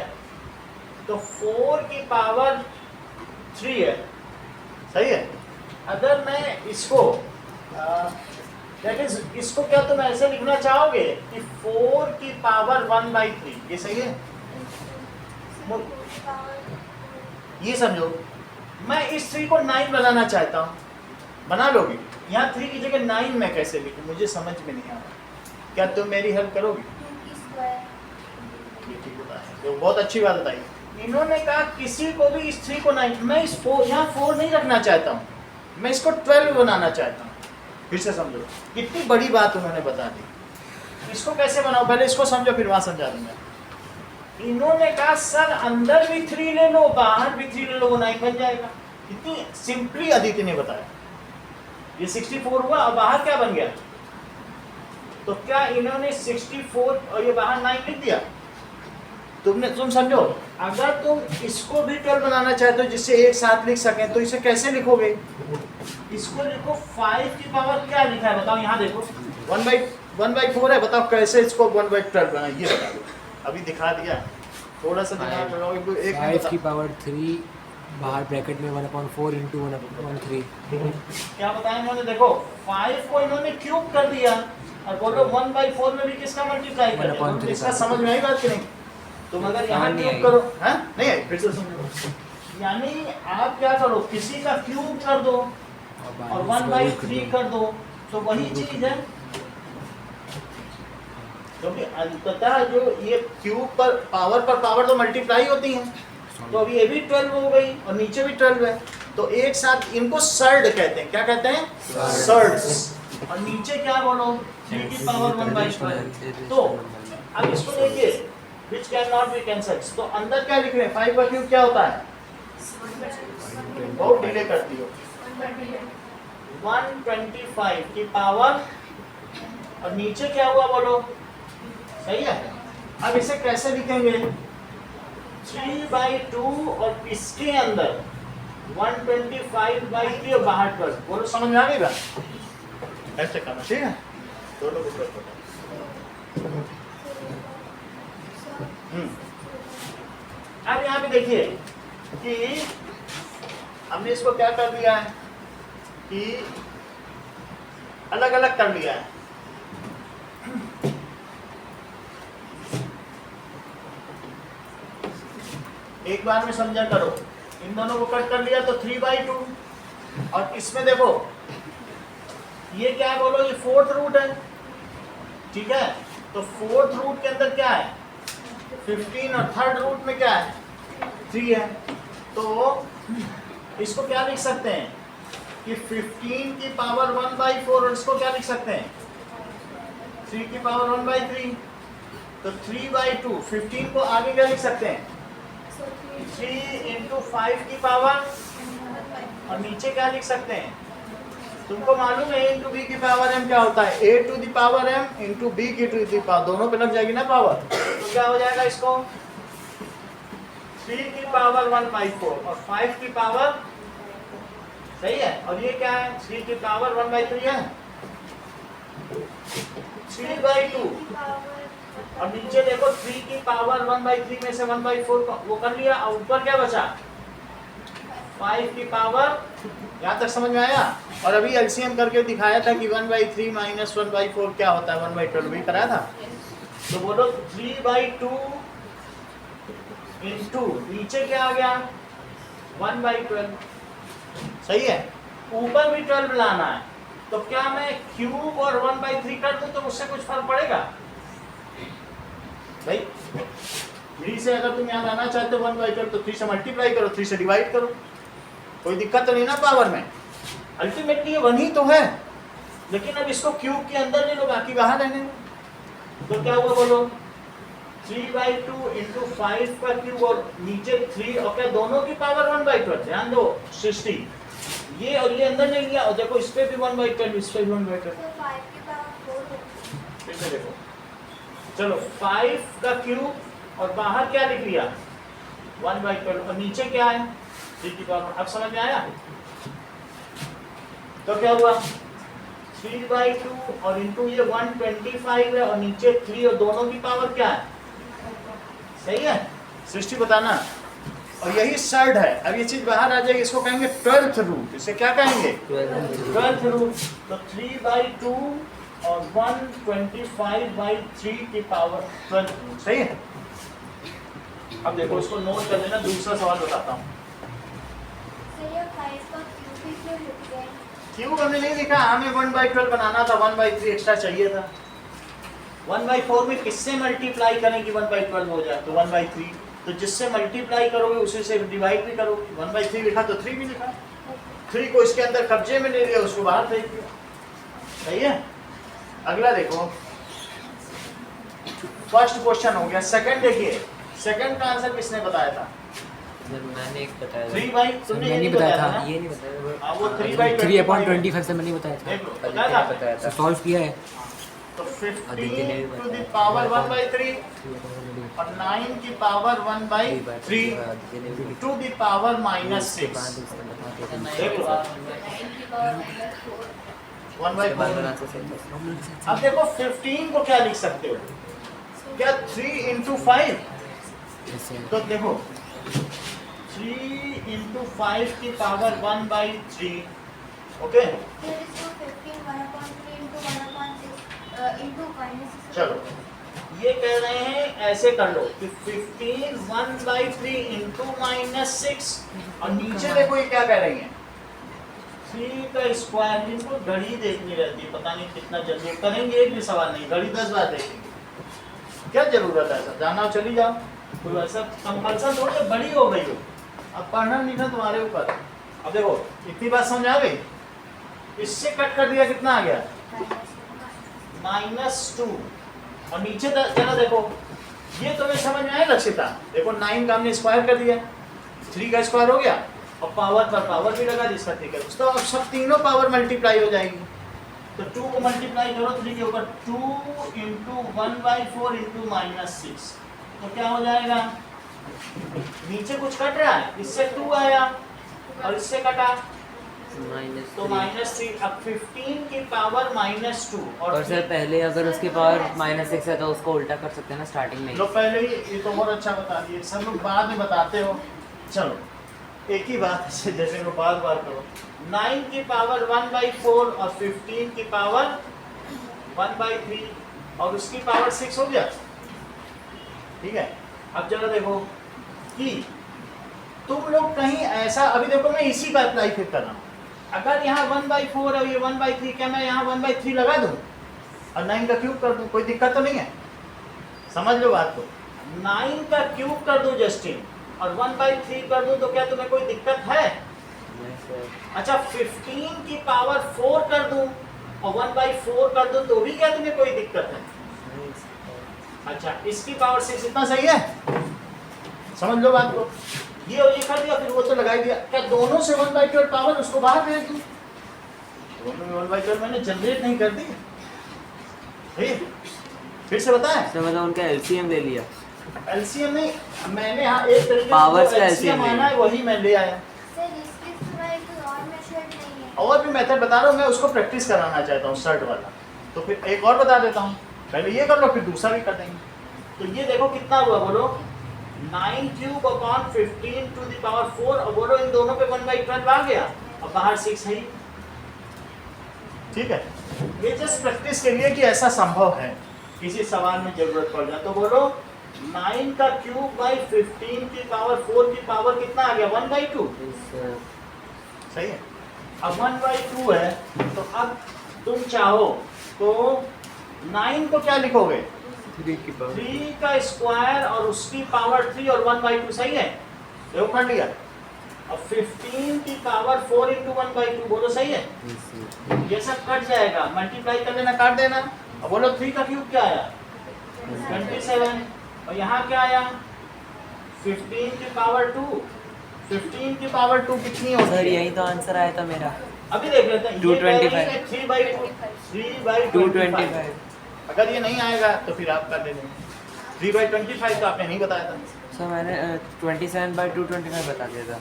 तो 4 की पावर 3 है, सही है। अगर मैं इसको दैट इज इसको क्या तुम ऐसे लिखना चाहोगे कि 4 की पावर 1/3, ये सही है? ये समझो, मैं इस 3 को 9 बनाना चाहता हूँ, बना लोगी? यहाँ 3 की जगह 9 मैं कैसे लिखूँ? मुझे समझ में नहीं आ रहा। क्या तुम मेरी हेल्प करोगी? ठीक बताया, तो बहुत अच्छी बात बताई। इन्होंने कहा किसी को भी इस 3 को 9, मैं इस 4 यहाँ 4 नहीं रखना चाहता हूँ, मैं इसको 12 बनाना चाहता हूँ। फिर से समझो कितनी बड़ी बात उन्होंने बता दी। इसको कैसे बनाओ पहले इसको समझो फिर वहां समझा दूंगा। इन्होंने कहा सर अंदर भी 3 ले लो बाहर भी 3 ले लो, वो 9 बन जाएगा। इतनी सिंपली अदिति ने बताया। ये 64 हुआ और बाहर क्या बन गया? तो क्या इन्होंने 64 और ये बाहर 9 लिख दिया? तुम समझो, अगर तुम इसको भी 12 बनाना चाहते हो जिससे एक साथ लिख सकें तो इसे कैसे लिखोगे? इसको लिखो 5 की पावर क्या लिखा है बताओ? यहाँ देखो 1/4 है, बताओ कैसे इसको 1/12 बनाए? ये बता दो, अभी दिखा दिया। थोड़ा सा दिमाग लगाओ। एक 5 की पावर 3 बाहर ब्रैकेट में 1/4 इंटू 1/3। क्या बताया इन्होंने? देखो 5 को इन्होंने क्यूब कर दिया और बोलो 1/4 में भी किसका मल्टीप्लाई कर दिया। इसका समझ में आई बात कि नहीं? तुम अगर यहाँ क्यूब करो, हैं? नहीं आई, फिर से समझो। यानी आप क्या करो, किसी का क्यूब कर दो और 1/3 कर दो तो वही चीज है। क्योंकि अंततः जो ये क्यूब पर पावर तो मल्टीप्लाई होती है। तो अभी ये भी 12 हो गई और नीचे भी 12 है, तो एक साथ इनको सर्ड कहते हैं। क्या कहते हैं? सर्ड्स। और नीचे क्या बोलो? 3 की पावर 1/12। तो अब इसको देखिए, which cannot be cancelled। तो अंदर क्या लिख रहे हैं? 5 का क्यूब क्या होता है? बहुत डिले करती हो। 125 की पावर और नीचे क्या हुआ बोलो? सही है। अब इसे कैसे लिखेंगे? 3/2 और इसके अंदर 125/3 और बाहर 12। बोलो समझ में आ गई बात? ऐसे करना, ठीक है? दोनों को अब यहाँ पे देखिए कि हमने इसको क्या कर दिया है कि अलग अलग कर लिया है। एक बार में समझा करो, इन दोनों को कट कर लिया तो 3/2 और इसमें देखो ये क्या है बोलो? ये 4th रूट है, ठीक है? तो 4th रूट के अंदर क्या है? 15 और 3rd रूट में क्या है? 3 है। तो इसको क्या लिख सकते हैं कि 15 की पावर 1/4 और इसको क्या लिख सकते हैं? 3 की पावर 1/3। तो 3/2 15 को आगे क्या लिख सकते हैं? 3 इंटू 5 की पावर और नीचे क्या लिख सकते हैं? तुमको मालूम है a इंटू बी की पावर m क्या होता है? a to the power m into B की टू द पावर, दोनों पे लग जाएगी ना पावर। तो क्या हो जाएगा इसको? 3 की पावर 1/4 और 5 की पावर, सही है। और ये क्या है? 3 की पावर 1/3 है, 3/2 और नीचे देखो 3 की पावर 1/3 में से 1/4 वो कर लिया और ऊपर क्या बचा? 5 की पावर, यहाँ तक समझ में आया? और अभी एलसीएम करके दिखाया था कि 1/3 माइनस 1/4 क्या होता है, 1/12 भी कराया था। तो बोलो 3/2 इंटू नीचे क्या आ गया 1/12, सही है। ऊपर भी 12 लाना है, तो क्या मैं क्यूब और 1/3 कर दूं तो उससे कुछ फर्क पड़ेगा भाई? 3 से अगर तुम यहाँ लाना चाहते हो 1/12 तो 3 से मल्टीप्लाई करो, 3 से डिवाइड करो, कोई दिक्कत तो नहीं ना पावर में। अल्टीमेटली ये 1 ही तो है, लेकिन अब इसको क्यूब के अंदर ले लो, बाकी बाहर रहने दो। तो क्या हुआ बोलो 3/2 इंटू 5 का क्यूब और नीचे 3, और क्या दोनों की पावर 1/12, ध्यान दो सृष्टि, ये और ये अंदर नहीं लिया, और देखो इस पे भी 1/12, इस पे भी 1/12, तो 5 की पावर 4 होगी। फिर से देखो, चलो 5 का क्यूब और बाहर क्या लिख लिया 1/12, और नीचे क्या है 3 की पावर। अब समझ में आया? तो क्या हुआ 3/2 और इंटू ये 125 है और नीचे 3 और दोनों की पावर क्या है, सही है सृष्टि बताना। और यही सर्ड है। अब ये चीज बाहर आ जाएगी, इसको कहेंगे 12th रूट। इसे क्या कहेंगे 12th रूट। तो 3/2 और 125/3 की पावर 12th रूट, सही है। अब देखो इसको नोट कर लेना, दूसरा सवाल बताता हूँ। तो ये 5 का क्यूब भी क्यों लिख गए? क्यूब हमने नहीं लिखा, हमें 1/12 बनाना था, 1/3 एक्स्ट्रा चाहिए था। 1/4 में किससे मल्टीप्लाई करें कि 1/12 हो जाए, तो 1/3, तो जिससे मल्टीप्लाई करोगे उसी से डिवाइड भी करोगे। 1/3 लिखा तो 3 भी लिखा, 3 को इसके अंदर कब्जे में ले लिया, उसको बाहर फेंक दिया, सही है। अगला देखो, फर्स्ट क्वेश्चन हो गया। सेकंड देखिए, सेकंड का आंसर किसने बताया था? मैंने एक बताया 3 तुमने ये मैंने नहीं बताया बताया था। था, ये नहीं बताया, हाँ वो 3/25 3/25 से मैंने बताया था, देख लो, आदित्य बताया ने था। बताया था। सॉल्व किया है। तो आदित्य ने भी 15 टू द बताया। पावर 1/3 और 9 की पावर 1/3 टू द पावर -6, देख लो 1/4। अब देखो 15 को क्या लिख सकते हो, क्या 3 इंटू 5, तो देखो 3 इंटू 5 की पावर 1/3, ओके। फिर इसको 15 1/3 into 1/6 into -6। चलो ये कह रहे हैं ऐसे कर लो कि 15 1/3 इंटू -6, और नीचे देखो ये क्या कह रही है 3 का स्क्वायर। इनको घड़ी देखनी रहती है, पता नहीं कितना जल्दी करेंगे, एक भी सवाल नहीं, घड़ी 10 बार देखेंगे, क्या जरूरत है सर, जाना हो चली जाओ, कोई ऐसा कंपल्सन थोड़ी है, बड़ी हो गई हो, अब पढ़ना लिखना तुम्हारे ऊपर। अब देखो इतनी बात समझ आ गई, इससे कट कर दिया कितना आ गया -2, और नीचे जरा देखो, ये तुम्हें समझ में आया लक्षिता, देखो 9 का हमने स्क्वायर कर दिया, 3 का स्क्वायर हो गया, और पावर पर पावर भी लगा जिसका, ठीक है। तो अब सब तीनों पावर मल्टीप्लाई हो जाएगी, तो 2 को मल्टीप्लाई करो 3 के ऊपर, 2 इंटू 1/4 इंटू -6, तो क्या हो जाएगा, नीचे कुछ कट रहा है, इससे 2 आया और इससे कटा तो -3। अब 15 की पावर -2 और सर पहले अगर उसकी पावर -6 है तो उसको उल्टा कर सकते हैं ना स्टार्टिंग में ही। लो पहले ही, ये तो बहुत अच्छा बता दिए, सब लोग बाद में बताते हो। चलो एक ही बात है, जैसे को बार बार करो, 9 की पावर 1/4 और 15 की पावर 1/3 और उसकी पावर 6 हो गया, ठीक है। अब जरा देखो कि तुम लोग कहीं ऐसा, अभी देखो मैं इसी का अप्लाई फिर कर रहा हूँ, अगर यहाँ 1/4 और ये 1/3, क्या मैं यहाँ 1/3 लगा दूँ और 9 का क्यूब कर दूँ, कोई दिक्कत तो नहीं है, समझ लो बात को। 9 का क्यूब कर दूँ जस्टिन और 1/3 कर दूँ, तो क्या तुम्हें कोई दिक्कत है? अच्छा 15 की पावर 4 कर दूँ और 1/4 कर दूँ, तो भी क्या तुम्हें कोई दिक्कत है? अच्छा इसकी पावर 6, इतना सही है, समझ लो बात को। ये और ये कर दिया, फिर वो तो लगा ही दिया, क्या दोनों से 1/12 पावर उसको बाहर भेज दूं, दोनों में 1/12 मैंने जनरेट नहीं कर दी, ठीक? फिर से बताएं, तो मतलब उनका एलसीएम ले लिया, एलसीएम नहीं, मैंने यहाँ एक तरीके पावर से का एलसीएम LCM आना है वही मैं ले आया, सर इसके सिवाय कोई और मेथड नहीं है? और भी मेथड बता रहा हूँ मैं, उसको प्रैक्टिस कराना चाहता हूँ सर्ट वाला, तो फिर एक और बता देता हूँ, पहले ये कर लो फिर दूसरा भी कर देंगे। तो ये देखो कितना हुआ बोलो 9 cube upon 15 to the power 4। अब बोलो इन दोनों पे 1/12 आ गया, अब बाहर 6 है ही। ठीक है, ये जस्ट प्रैक्टिस के लिए कि ऐसा संभव है, किसी सवाल में जरूरत पड़ जाए तो बोलो 9 का क्यूब बाई 15 की पावर 4 की पावर कितना आ गया 1/2। सही है। अब 1/2 है तो अब तुम चाहो तो 9 को क्या लिखोगे 3 का स्क्वायर और उसकी पावर 3 और 1/2। सही है, देखो कर लिया। अब 15 की पावर 4 इंटू 1/2 बोलो सही है। ये सब कट जाएगा, मल्टीप्लाई कर लेना, काट देना। अब बोलो 3 का क्यूब क्या आया 27 और यहाँ क्या आया 15 की पावर 2। 15 की पावर 2 कितनी होती सर है? यही तो आंसर आया था मेरा। अभी देख लेते हैं। 225। 3/25। 225। अगर ये नहीं आएगा तो फिर आप कर लेंगे। 3/25 तो आपने नहीं बताया था, सर मैंने 27/225 बता दिया था।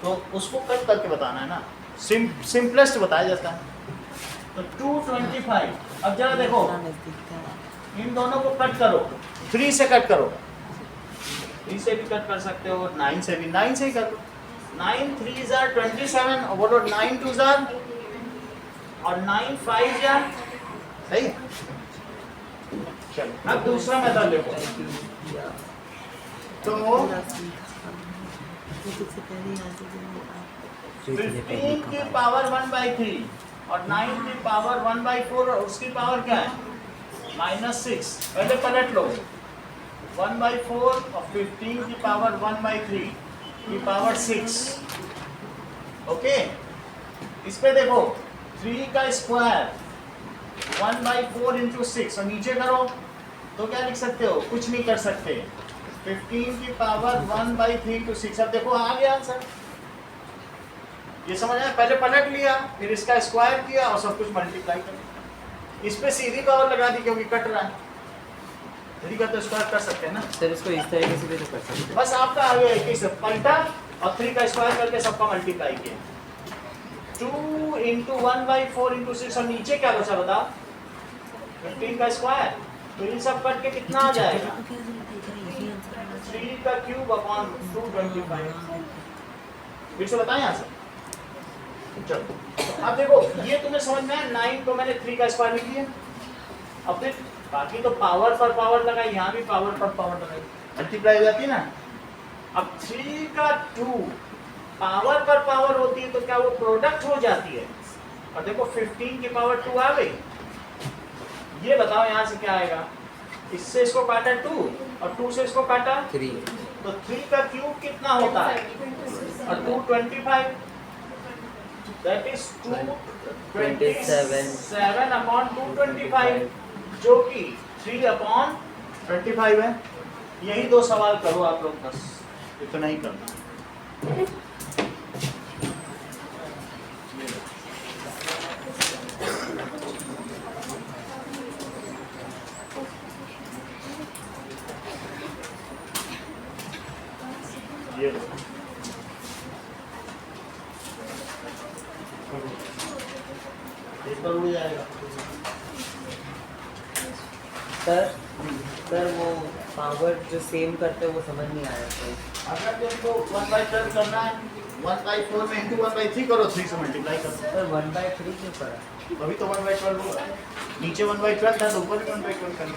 तो उसको कट करके बताना है ना, सिंपलेस्ट बताया जाता है। तो 225। अब जरा देखो इन दोनों को कट करो, 3 से कट करो, 3 से भी कट कर सकते हो, 9 से भी, 9 से ही कर लो। 9 3 जार 27 और बोलो 9 2 जार और 9 5 जार। सही है। चलो अब दूसरा मेथड देखो। तो 15 की पावर 1/3 और 9 की पावर 1/4 और उसकी पावर क्या है -6। पहले पलट लो 1/4 और 15 की पावर 1/3 की पावर 6। ओके, इस पे देखो 3 का स्क्वायर 1/4 इंटू 6 और नीचे करो तो क्या लिख सकते हो, कुछ नहीं कर सकते। 15 की पावर 1/3 इंटू 6। अब देखो आ गया आंसर। ये समझ आया, पहले पलट लिया फिर इसका स्क्वायर किया और सब कुछ मल्टीप्लाई कर दिया। इस पे सीधी पावर लगा दी क्योंकि कट रहा है, यदि का तो स्क्वायर कर सकते हैं ना। सर इसको इस तरीके से भी तो कर सकते हैं। बस आपका आगे एक ही से पलटा और 3 का स्क्वायर करके सबका मल्टीप्लाई किया। 2 इंटू 1/4 इंटू 6 और नीचे क्या बचा बताओ 15 का स्क्वायर। तो इन सब कट के कितना आ जाएगा 3 का क्यूब अपॉन 225। फिर से बताएं यहाँ से। चलो तो अब देखो ये तुम्हें समझ में आया, 9 को मैंने 3 का स्क्वायर लिख दिया। अब फिर बाकी तो पावर पर पावर लगाई, यहाँ भी पावर पर पावर लगाई, मल्टीप्लाई हो जाती है ना। अब 3 का 2 पावर पर पावर होती है तो क्या वो प्रोडक्ट हो जाती है। और देखो 15 की पावर 2 आ गई। ये बताओ यहाँ से क्या आएगा, इससे इसको काटा 2 और 2 से इसको काटा 3। तो 3 का क्यूब कितना होता है और 225 दैट इज 227 अपॉन 225 जो कि 3/25 है। यही 2 सवाल करो आप लोग, बस इतना ही करना। ये लो। पेपर उड़ जाएगा। सर वो पावर जो सेम करते हैं वो समझ नहीं आया सर। अगर तुमको 1/12 करना है 1/4 में इंटू 1/3 करो, 3 से मल्टीप्लाई करो। सर 1/3 क्यों करा? अभी तो 1/12 होगा, नीचे 1/12 था तो ऊपर भी 1/12 करना।